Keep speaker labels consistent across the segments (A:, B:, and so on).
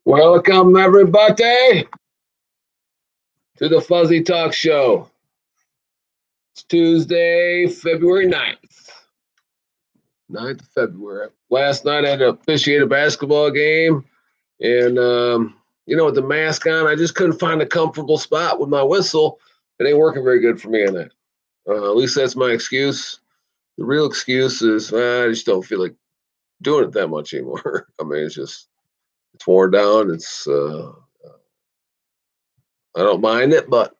A: Welcome, everybody, to the Fuzzy Talk Show. It's Tuesday, February 9th. 9th of February. Last night I had to officiate a basketball game, and, with the mask on, I just couldn't find a comfortable spot with my whistle. It ain't working very good for me on that. At least that's my excuse. The real excuse is I just don't feel like doing it that much anymore. I mean, it's worn down. I don't mind it, but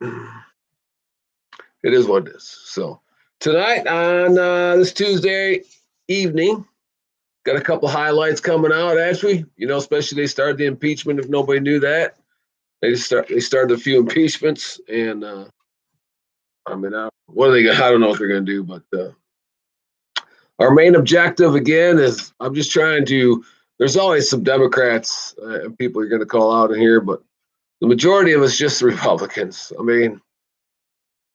A: it is what it is. So tonight on this Tuesday evening, got a couple highlights coming out. Actually, especially they started the impeachment. If nobody knew that, they started a few impeachments, and what are they? I don't know what they're going to do, but our main objective again is I'm just trying to. There's always some Democrats and people you're going to call out in here, but the majority of us just the Republicans. I mean,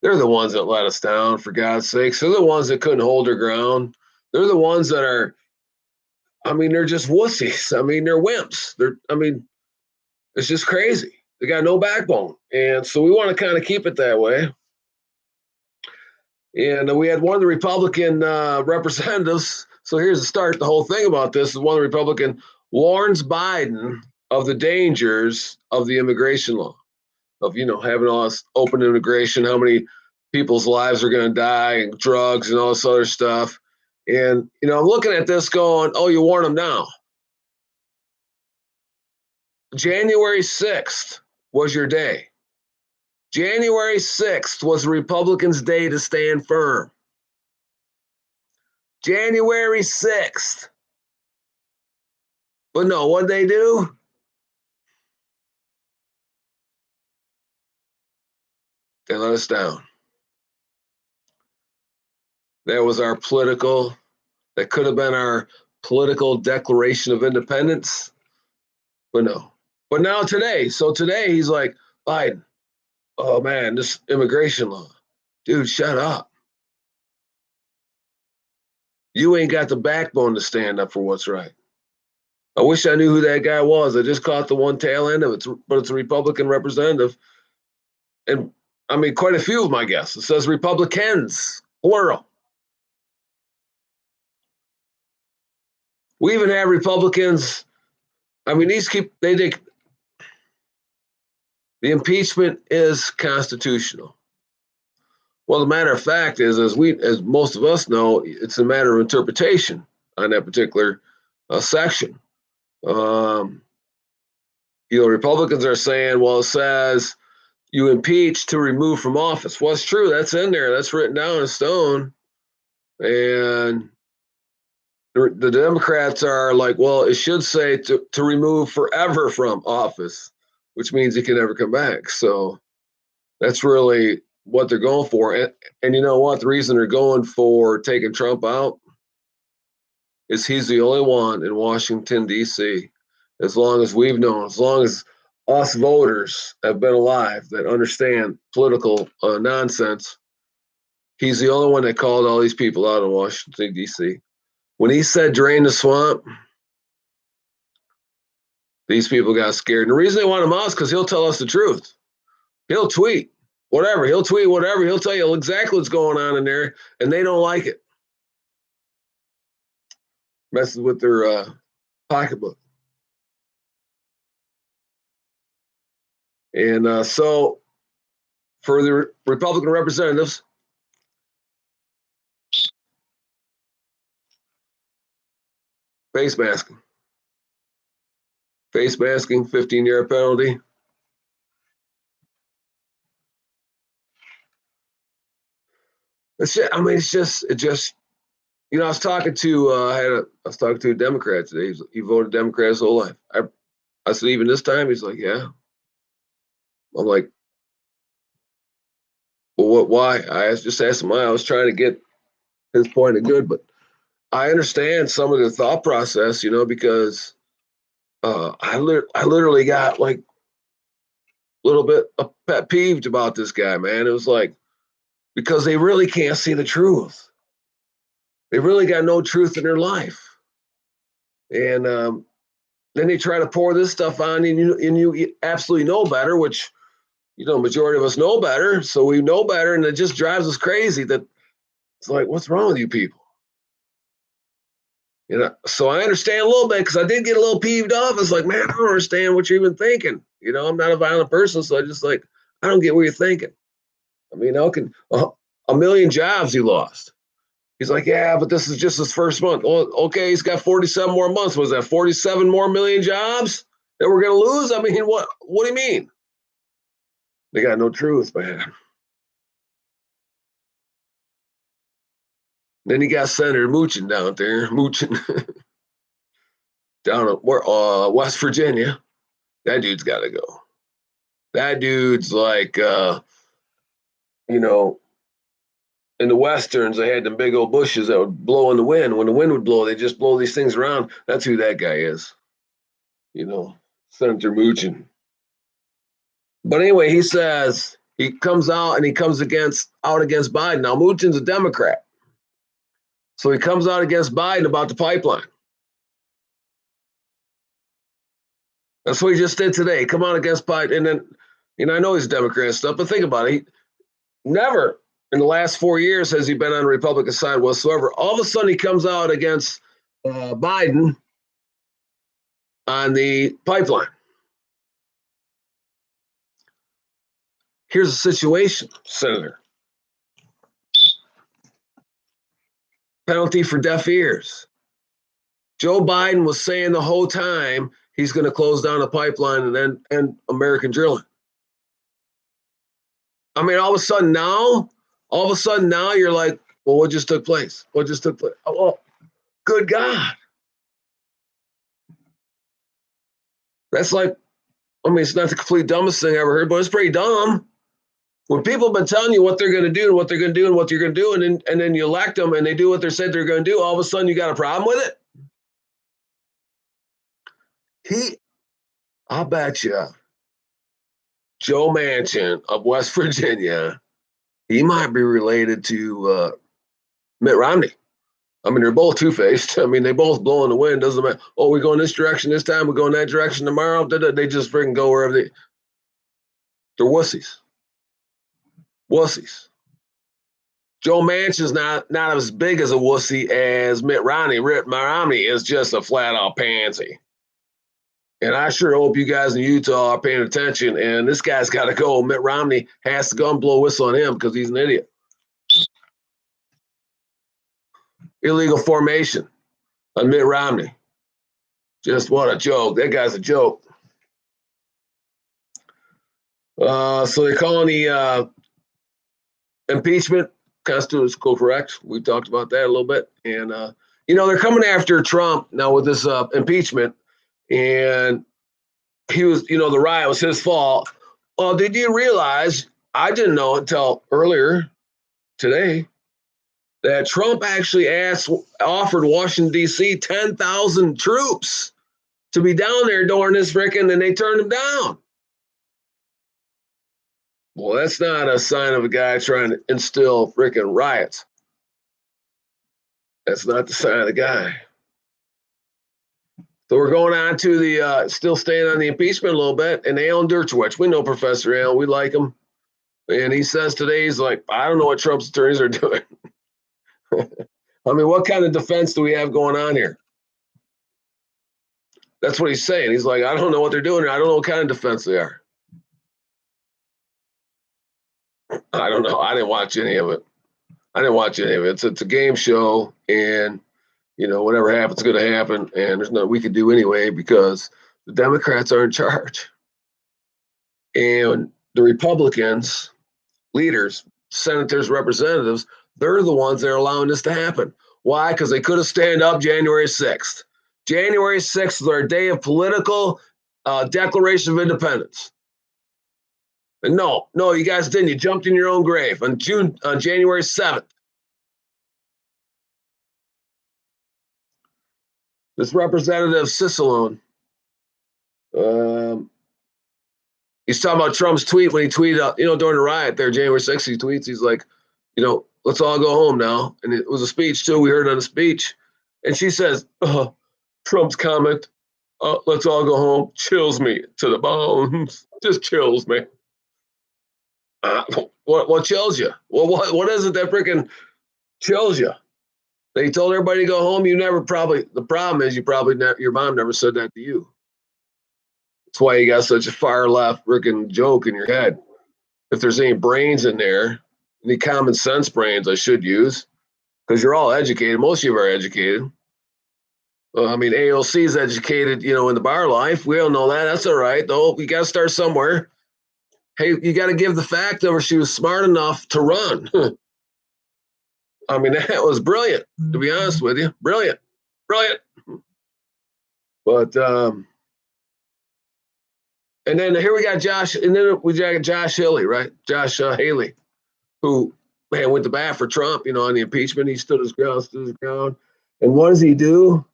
A: they're the ones that let us down, for God's sakes. They're the ones that couldn't hold their ground. They're the ones that are, they're just wussies. They're wimps. It's just crazy. They got no backbone. And so we want to kind of keep it that way. And we had one of the Republican representatives. So here's the start. The whole thing about this is one of the Republican warns Biden of the dangers of the immigration law, of, having all this open immigration, how many people's lives are going to die, and drugs and all this other stuff. And, I'm looking at this going, oh, you warn them now. January 6th was your day. January 6th was the Republicans' day to stand firm. January 6th. But no, what'd they do? They let us down. That could have been our political declaration of independence. But no. But now today, he's like, Biden, oh man, this immigration law. Dude, shut up. You ain't got the backbone to stand up for what's right. I wish I knew who that guy was. I just caught the one tail end of it, but it's a Republican representative. And quite a few of them, I guess. It says Republicans, plural. We even have Republicans. The impeachment is constitutional. Well, the matter of fact is, as most of us know, it's a matter of interpretation on that particular section. Republicans are saying, well, it says you impeach to remove from office. Well, it's true. That's in there. That's written down in stone. And the Democrats are like, well, it should say to remove forever from office, which means he can never come back. So that's really what they're going for. And you know what? The reason they're going for taking Trump out is he's the only one in Washington, D.C., as long as we've known, as long as us voters have been alive that understand political nonsense. He's the only one that called all these people out in Washington, D.C. When he said drain the swamp, these people got scared. And the reason they want him out is because he'll tell us the truth. He'll tweet whatever. He'll tweet whatever. He'll tell you exactly what's going on in there, and they don't like it. Messes with their pocketbook. And so for the Republican representatives, face masking. Face masking, 15-year penalty. It's just, I was talking to a Democrat today. He voted Democrat his whole life. I said, even this time? He's like, yeah. I'm like, well, what? Why? I just asked him why. I was trying to get his point of good, but I understand some of the thought process, because I literally got like a little bit pet peeved about this guy, man. It was like, because they really can't see the truth. They really got no truth in their life. And then they try to pour this stuff on you, and you absolutely know better, which, majority of us know better. So we know better, and it just drives us crazy that it's like, what's wrong with you people? So I understand a little bit because I did get a little peeved off. It's like, man, I don't understand what you're even thinking. I'm not a violent person, so I just I don't get what you're thinking. I mean, how can a million jobs he lost? He's like, yeah, but this is just his first month. Well, okay, he's got 47 more months. Was that 47 more million jobs that we're going to lose? I mean, what do you mean? They got no truth, man. Then you got Senator Moochin down there, down at West Virginia. That dude's got to go. That dude's like, in the Westerns, they had them big old bushes that would blow in the wind. When the wind would blow, they just blow these things around. That's who that guy is. Senator Moochin. But anyway, he says he comes out and he comes against Biden. Now, Moochin's a Democrat. So he comes out against Biden about the pipeline. That's what he just did today. Come on against Biden. And then, I know he's a Democrat and stuff, but think about it. He never in the last 4 years has he been on the Republican side whatsoever. All of a sudden, he comes out against Biden on the pipeline. Here's the situation, Senator. Penalty for deaf ears. Joe Biden was saying the whole time he's going to close down the pipeline and then end American drilling. I mean, all of a sudden now you're like, well, what just took place? What just took place? Oh, well, good God. That's like, it's not the complete dumbest thing I ever heard, but it's pretty dumb. When people have been telling you what they're going to do and what they're going to do and what you're going to do, and then you elect them and they do what they said they're going to do, all of a sudden you got a problem with it? I'll bet you, Joe Manchin of West Virginia, he might be related to Mitt Romney. I mean, they're both two-faced. I mean, they both blow in the wind. Doesn't matter. Oh, we go in this direction this time. We go in that direction tomorrow. They just freaking go wherever they're wussies. Wussies. Joe Manchin's not as big as a wussy as Mitt Romney. Mitt Romney is just a flat-out pansy. And I sure hope you guys in Utah are paying attention. And this guy's got to go. Mitt Romney has to go and blow a whistle on him because he's an idiot. Illegal formation on Mitt Romney. Just what a joke. That guy's a joke. So they're calling the impeachment constitutional correct. We talked about that a little bit. And, they're coming after Trump now with this impeachment. And he was, the riot was his fault. Well, did you realize, I didn't know until earlier today, that Trump actually offered Washington, D.C. 10,000 troops to be down there during this frickin', and they turned him down. Well, that's not a sign of a guy trying to instill freaking riots. That's not the sign of the guy. So we're going on to the, still staying on the impeachment a little bit, and Alan Dershowitz. We know Professor Alan. We like him. And he says today, he's like, I don't know what Trump's attorneys are doing. I mean, what kind of defense do we have going on here? That's what he's saying. He's like, I don't know what they're doing. I don't know what kind of defense they are. I don't know. I didn't watch any of it. It's a game show, and whatever happens is going to happen, and there's nothing we can do anyway because the Democrats are in charge, and the Republicans, leaders, senators, representatives, they're the ones that are allowing this to happen. Why? Because they could have stand up January 6th. January 6th is our day of political declaration of independence. And no, you guys didn't. You jumped in your own grave on January 7th. This Representative Cicerone, he's talking about Trump's tweet when he tweeted out, during the riot there, January 6th, he tweets, he's like, let's all go home now. And it was a speech too. We heard on a speech. And she says, Trump's comment, let's all go home, chills me to the bones. Just chills me. What chills you? Well, what is it that freaking chills you? They told everybody to go home. The problem is your mom never said that to you. That's why you got such a far left freaking joke in your head. If there's any brains in there, any common sense brains I should use, because you're all educated. Most of you are educated. I mean, AOC is educated, in the bar life. We all know that. That's all right, though. We got to start somewhere. Hey, you got to give the fact of her. She was smart enough to run. I mean, that was brilliant, to be honest with you. Brilliant. But, and then here we got Josh, and then we got Josh Haley, right? Josh Haley, who, went to bat for Trump, on the impeachment. He stood his ground. And what does he do?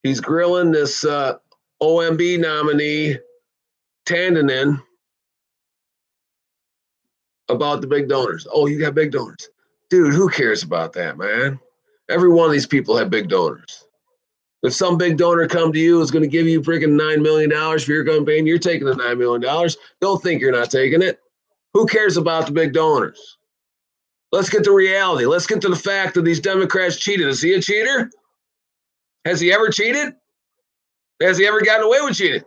A: He's grilling this OMB nominee, Tandon, about the big donors. Oh, you got big donors. Dude, who cares about that, man? Every one of these people have big donors. If some big donor come to you is going to give you freaking $9 million for your campaign, you're taking the $9 million. Don't think you're not taking it. Who cares about the big donors? Let's get to reality. Let's get to the fact that these Democrats cheated. Is he a cheater? Has he ever cheated? Has he ever gotten away with cheating?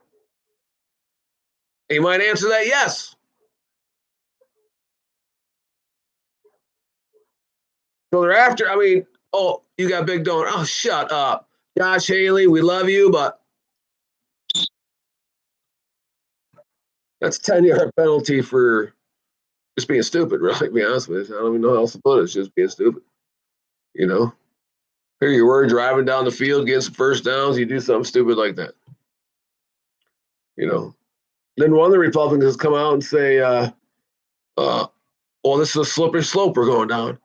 A: He might answer that yes. So they're after, you got big donor. Oh, shut up. Josh Haley, we love you, but that's a 10-yard penalty for just being stupid, really, to be honest with you. I don't even know how else to put it. It's just being stupid. Here you were driving down the field, getting some first downs, you do something stupid like that. Then one of the Republicans has come out and say, this is a slippery slope we're going down.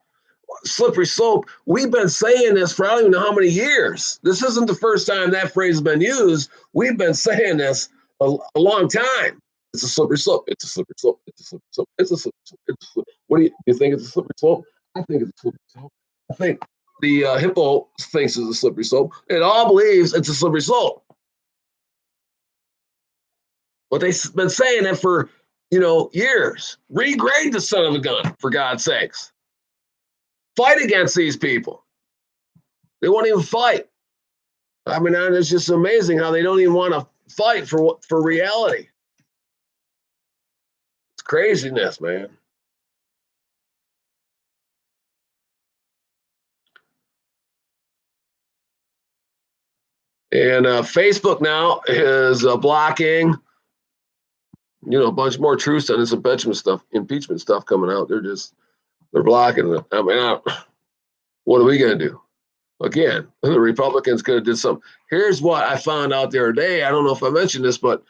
A: Slippery slope. We've been saying this for I don't even know how many years. This isn't the first time that phrase has been used. We've been saying this a long time. It's a slippery slope. It's a slippery slope. It's a slippery slope. It's a slippery slope. It's a slippery. What do you think? It's a slippery slope? I think it's a slippery slope. I think the hippo thinks it's a slippery slope. It all believes it's a slippery slope. But they've been saying it for years. Regrade the son of a gun, for God's sakes. Fight against these people. They won't even fight. I mean, it's just amazing how they don't even want to fight for reality. It's craziness, man. And Facebook now is blocking, a bunch more truths on this impeachment stuff coming out. They're blocking it. I mean, what are we going to do? Again, the Republicans could have did something. Here's what I found out the other day. I don't know if I mentioned this, but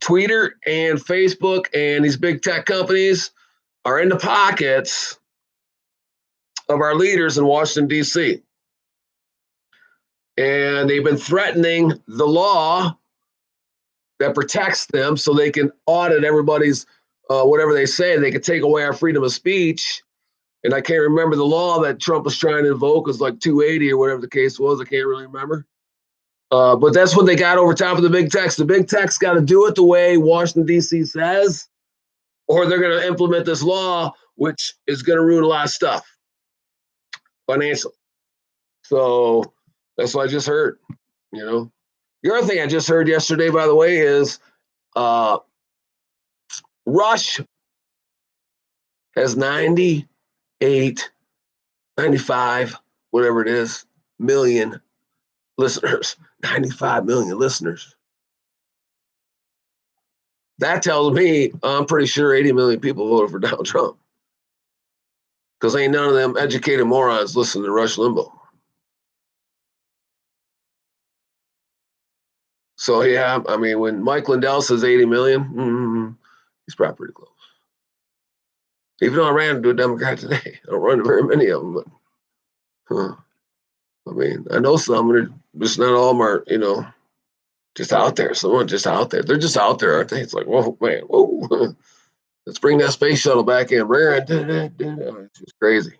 A: Twitter and Facebook and these big tech companies are in the pockets of our leaders in Washington, D.C. And they've been threatening the law that protects them so they can audit everybody's whatever they say, they could take away our freedom of speech. And I can't remember the law that Trump was trying to invoke. It was like 280 or whatever the case was. I can't really remember. But that's what they got over top of the big techs. The big techs got to do it the way Washington, D.C. says, or they're going to implement this law, which is going to ruin a lot of stuff financially. So that's what I just heard, you know. The other thing I just heard yesterday, by the way, is Rush has 98, 95, whatever it is, million listeners. 95 million listeners. That tells me I'm pretty sure 80 million people voted for Donald Trump. Because ain't none of them educated morons listening to Rush Limbaugh. So, yeah, I mean, when Mike Lindell says 80 million, he's probably pretty close. Even though I ran into a Democrat today, I don't run to very many of them, but I mean, I know some, and just not all of them are, you know, just out there. Some are just out there. They're just out there, aren't they? It's like, whoa, man, whoa. Let's bring that space shuttle back in. It's just crazy.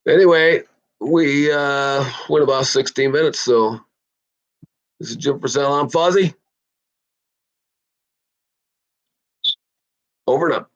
A: Anyway, we went about 16 minutes, so this is Jim Purcell. I'm Fuzzy. Over and out.